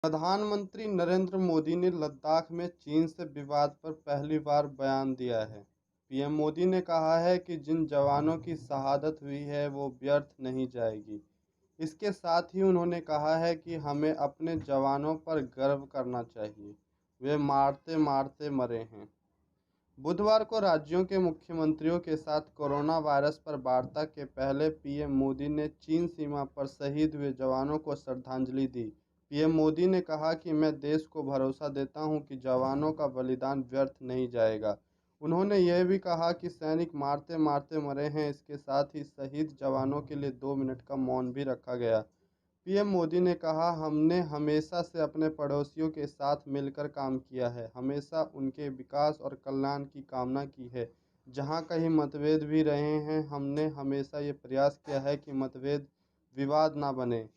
प्रधानमंत्री नरेंद्र मोदी ने लद्दाख में चीन से विवाद पर पहली बार बयान दिया है। पीएम मोदी ने कहा है कि जिन जवानों की शहादत हुई है वो व्यर्थ नहीं जाएगी। इसके साथ ही उन्होंने कहा है कि हमें अपने जवानों पर गर्व करना चाहिए, वे मारते मारते मरे हैं। बुधवार को राज्यों के मुख्यमंत्रियों के साथ कोरोना वायरस पर वार्ता के पहले पीएम मोदी ने चीन सीमा पर शहीद हुए जवानों को श्रद्धांजलि दी। पीएम मोदी ने कहा कि मैं देश को भरोसा देता हूं कि जवानों का बलिदान व्यर्थ नहीं जाएगा। उन्होंने यह भी कहा कि सैनिक मारते मारते मरे हैं। इसके साथ ही शहीद जवानों के लिए 2 मिनट का मौन भी रखा गया। पीएम मोदी ने कहा, हमने हमेशा से अपने पड़ोसियों के साथ मिलकर काम किया है, हमेशा उनके विकास और कल्याण की कामना की है। जहां कहीं मतभेद भी रहे हैं, हमने हमेशा ये प्रयास किया है कि मतभेद विवाद ना बने।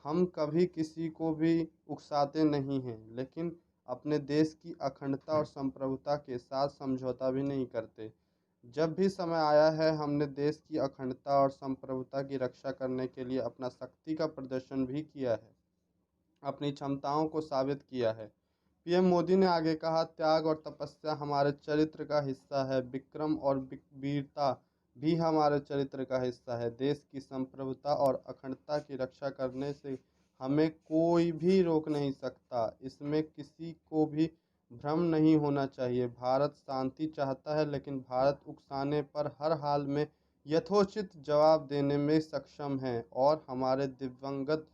हम कभी किसी को भी उकसाते नहीं हैं, लेकिन अपने देश की अखंडता और संप्रभुता के साथ समझौता भी नहीं करते। जब भी समय आया है, हमने देश की अखंडता और संप्रभुता की रक्षा करने के लिए अपना शक्ति का प्रदर्शन भी किया है, अपनी क्षमताओं को साबित किया है। पीएम मोदी ने आगे कहा, त्याग और तपस्या हमारे चरित्र का हिस्सा है, विक्रम और वीरता भी हमारे चरित्र का हिस्सा है। देश की संप्रभुता और अखंडता की रक्षा करने से हमें कोई भी रोक नहीं सकता। इसमें किसी को भी भ्रम नहीं होना चाहिए। भारत शांति चाहता है, लेकिन भारत उकसाने पर हर हाल में यथोचित जवाब देने में सक्षम है। और हमारे दिवंगत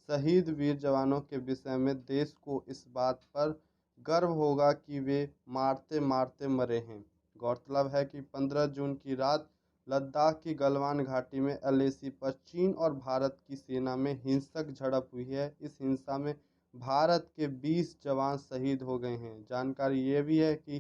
शहीद वीर जवानों के विषय में देश को इस बात पर गर्व होगा कि वे मारते मारते मरे हैं। गौरतलब है कि 15 जून की रात लद्दाख की गलवान घाटी में एलएसी पर चीन और भारत की सेना में हिंसक झड़प हुई है। इस हिंसा में भारत के 20 जवान शहीद हो गए हैं। जानकारी ये भी है कि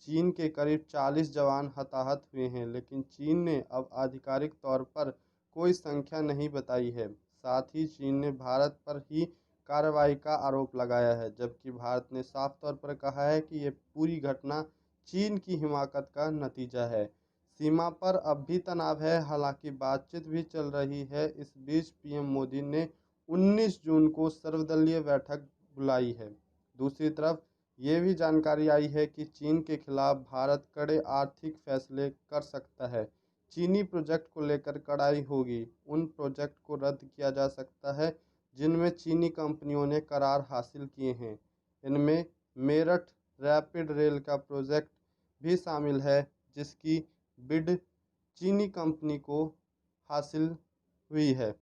चीन के करीब 40 जवान हताहत हुए हैं, लेकिन चीन ने अब आधिकारिक तौर पर कोई संख्या नहीं बताई है। साथ ही चीन ने भारत पर ही कार्रवाई का आरोप लगाया है, जबकि भारत ने साफ तौर पर कहा है कि ये पूरी घटना चीन की हिमाकत का नतीजा है। सीमा पर अब भी तनाव है, हालांकि बातचीत भी चल रही है। इस बीच पीएम मोदी ने 19 जून को सर्वदलीय बैठक बुलाई है। दूसरी तरफ ये भी जानकारी आई है कि चीन के खिलाफ भारत कड़े आर्थिक फैसले कर सकता है। चीनी प्रोजेक्ट को लेकर कड़ाई होगी। उन प्रोजेक्ट को रद्द किया जा सकता है जिनमें चीनी कंपनियों ने करार हासिल किए हैं। इनमें मेरठ रैपिड रेल का प्रोजेक्ट भी शामिल है, जिसकी बिड चीनी कंपनी को हासिल हुई है।